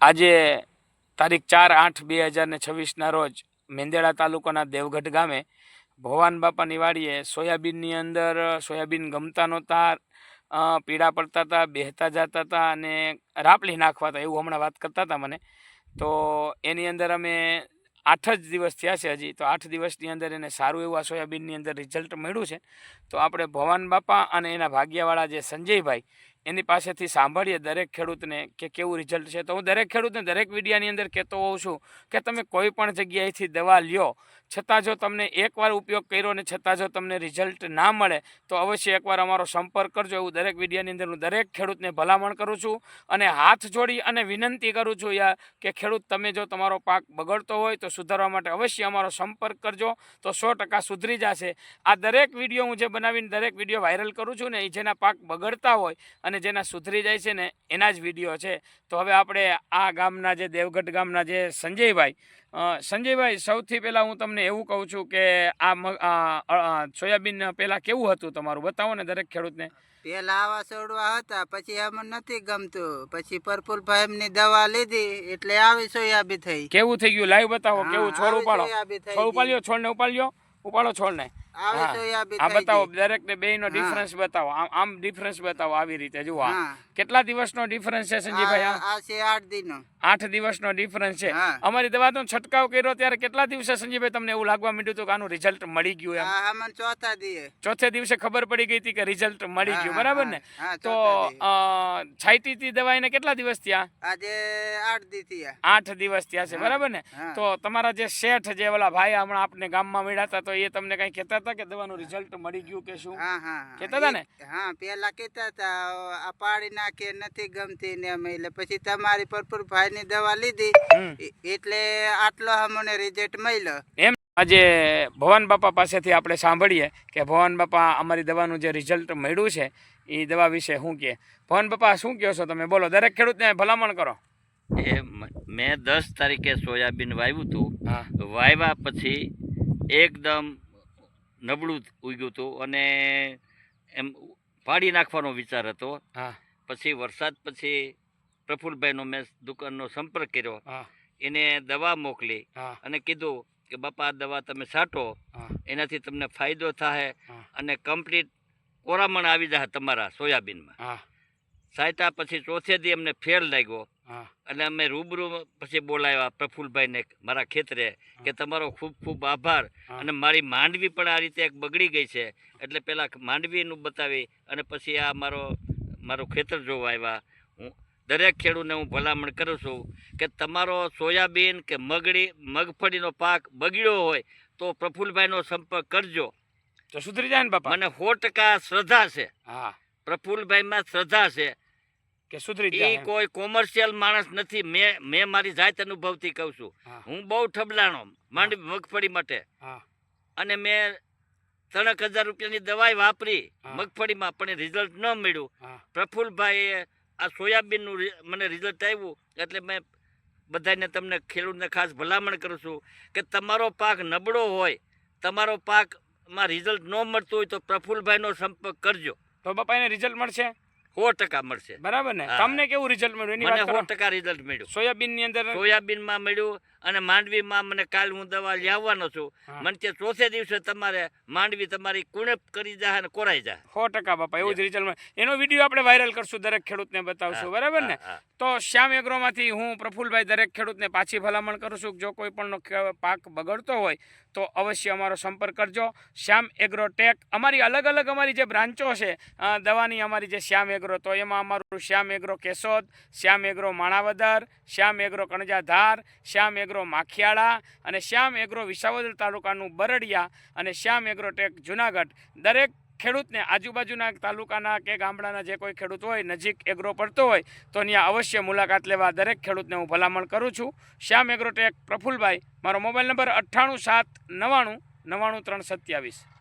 આજે તારીખ 4/8/2026ના રોજ મેંદેડા તાલુકાના દેવગઢ ગામે ભવાન બાપાની વાડીએ સોયાબીનની અંદર સોયાબીન ગમતા નહોતા, પીળા પડતા હતા, બેહતા જતા હતા અને રાપલી નાખવા હતા એવું હમણાં વાત કરતા હતા મને. તો એની અંદર અમે 8 જ દિવસ થયા છે હજી, તો 8 દિવસની અંદર એને સારું એવું આ સોયાબીનની અંદર રિઝલ્ટ મળ્યું છે. તો આપણે ભવાન બાપા અને એના ભાગ્યવાળા જે સંજયભાઈ એની પાસેથી સાંભળીએ દરેક ખેડૂતને કે કેવું રિઝલ્ટ છે. તો હું દરેક ખેડૂતને દરેક વિડીયાની અંદર કહેતો હોઉં છું કે તમે કોઈ પણ જગ્યાએથી દવા લ્યો, છતાં જો તમને એકવાર ઉપયોગ કર્યો ને છતાં જો તમને રિઝલ્ટ ના મળે તો અવશ્ય એકવાર અમારો સંપર્ક કરજો. એવું દરેક વિડીયાની અંદર હું દરેક ખેડૂતને ભલામણ કરું છું અને હાથ જોડી અને વિનંતી કરું છું યાર કે ખેડૂત તમે જો તમારો પાક બગડતો હોય તો સુધારવા માટે અવશ્ય અમારો સંપર્ક કરજો, તો 100% સુધરી જશે. આ દરેક વિડીયો હું જે બનાવીને દરેક વિડીયો વાયરલ કરું છું ને એ જેના પાક બગડતા હોય અને જેના સુધરી જાય છે ને એના જ વિડીયો છે. તો હવે આપણે આ ગામના જે દેવગઢ ગામના જે સંજયભાઈ સૌથી પહેલાં હું તમને એવું કહું છું કે આ સોયાબીન પહેલાં કેવું હતું તમારું બતાવો ને દરેક ખેડૂતને. પેલા આવા છોડવા હતા, પછી અમને નથી ગમતું, પછી પ્રફુલભાઈ એમની દવા લીધી એટલે આવી સોયાબીન થઈ. કેવું થઈ ગયું લાઈવ બતાવો, કેવું છોડ ઉપાડો, છોડ ઉપાડ્યો, છોડને ઉપાડો છોડને. આ બતાવો દરેક ને બે નો ડિફરન્સ બતાવો, આમ ડિફરન્સ બતાવો આવી રીતે. જુઓ કેટલા દિવસનો ડિફરન્સ છે સંજીભાઈ? આ છે 8 દિનનો. 8 દિવસનો ડિફરન્સ છે. અમારી દવાનો છંટકાવ કર્યો ત્યારે કેટલા દિવસે સંજીભાઈ તમને એવું લાગવા માંડ્યું હતું કે આનું રિઝલ્ટ મળી ગયું? એમ ચોથે દિવસે ખબર પડી ગઈ હતી કે રિઝલ્ટ મળી ગયું, બરાબર ને? તો છાંટી હતી દવા એને કેટલા દિવસ થયા? આજે 8 દિવસ થયા. 8 દિવસ થયા છે, બરાબર ને? તો તમારા જે શેઠ જે ઓલા ભાઈ હમણાં આપણે ગામમાં મળ્યા હતા, તો એ તમને કઈ કહેતા હતા કે દવાનું રિઝલ્ટ મળી ગયું કે શું કહેતા હતા ને? હા, પેલા કહેતા હતા આ પાડી નાખે નથી ગમતી ને એમ, એટલે પછી તમારી પ્રફુલભાઈ ની દવા લીધી એટલે આટલો અમને રિઝલ્ટ મળ્યો એમ. આજે ભવાન બાપા પાસેથી આપણે સાંભળીએ કે ભવાન બાપા અમારી દવાનું જે રિઝલ્ટ મળ્યું છે એ દવા વિશે શું કહે. ભવાન બાપા શું કહો છો તમે? બોલો, દરેક ખેડૂતને ભલામણ કરો. મેં 10 તારીખે સોયાબીન વાવ્યું હતું. વાવ્યા પછી એકદમ નબળું ઉગ્યું હતું અને એમ પાડી નાખવાનો વિચાર હતો. પછી વરસાદ પછી પ્રફુલભાઈનો મેં દુકાનનો સંપર્ક કર્યો, એને દવા મોકલી અને કીધું કે બાપા આ દવા તમે છાંટો, એનાથી તમને ફાયદો થાય અને કમ્પ્લીટ કોરામણ આવી જાય તમારા સોયાબીનમાં. છાંટ્યા પછી ચોથે દી અમને ફેર લાગ્યો એટલે અમે રૂબરૂ પછી બોલાવ્યા પ્રફુલભાઈને મારા ખેતરે કે તમારો ખૂબ ખૂબ આભાર. અને મારી માંડવી પણ આ રીતે એક બગડી ગઈ છે એટલે પહેલાં માંડવીનું બતાવી અને પછી આ મારું ખેતર જોવા આવ્યા. હું દરેક ખેડૂતને હું ભલામણ કરું છું કે તમારો સોયાબીન કે મગફળીનો પાક બગડ્યો હોય તો પ્રફુલભાઈનો સંપર્ક કરજો, તો સુધરી જાય ને બાપા. મને 100% શ્રદ્ધા છે, પ્રફુલભાઈમાં શ્રદ્ધા છે કે સુધરી જાય. એ કોઈ કોમર્શિયલ માણસ નથી. મેં મારી જાત અનુભવથી કહું છું. હું બહુ ઠબલાણો મગફળી માટે અને મેં 3000 રૂપિયાની દવાઈ વાપરી મગફળીમાં પણ રિઝલ્ટ ન મળ્યું. પ્રફુલભાઈએ આ સોયાબીનનું મને રિઝલ્ટ આવ્યું એટલે મેં બધાને તમને ખેડૂતને ખાસ ભલામણ કરું છું કે તમારો પાક નબળો હોય, તમારો પાકમાં રિઝલ્ટ ન મળતું હોય તો પ્રફુલભાઈનો સંપર્ક કરજો, તો બાપા એને રિઝલ્ટ મળશે. 100% મળશે, બરાબર ને? તમને કેવું રિઝલ્ટ મળ્યું? મને 100% રિઝલ્ટ મળ્યું. સોયાબીનની અંદર સોયાબીનમાં મળ્યું અને માંડવીમાં મને કાલ હું દવા લાવવાનો છું. મને તે ચોથે દિવસે તમારે માંડવી તમારી કુણેપ કરી જાય અને કોરાઈ જાય. 100% બાપા એવું જ રિઝલ્ટ મળે. એનો વિડીયો આપણે વાયરલ કરશું, દરેક ખેડૂતને બતાવશું, બરાબર ને? તો શ્યામ એગ્રોમાંથી હું પ્રફુલભાઈ દરેક ખેડૂતને પાછી ભલામણ કરું છું કે જો કોઈ પણ પાક બગડતો હોય તો અવશ્ય અમારો સંપર્ક કરજો. શ્યામ એગ્રોટેક અમારી અલગ અલગ અમારી જે બ્રાન્ચો છે દવાની, અમારી જે શ્યામ એગ્રો, તો એમાં અમારું શ્યામ એગ્રો કેશોદ, શ્યામ એગ્રો માણાવદર, શ્યામ એગ્રો કણજાધાર, શ્યામ એગ્રો માખિયાળા અને શ્યામ એગ્રો વિસાવદર તાલુકાનું બરડિયા અને શ્યામ એગ્રોટેક જુનાગઢ. દરેક ખેડૂતને આજુબાજુના તાલુકાના કે ગામડાના જે કોઈ ખેડૂત હોય, નજીક એગ્રો પડતો હોય તો ત્યાં અવશ્ય મુલાકાત લેવા દરેક ખેડૂતને હું ભલામણ કરું છું. શ્યામ એગ્રોટેક પ્રફુલભાઈ. મારો મોબાઈલ નંબર 98 7 99 99 327.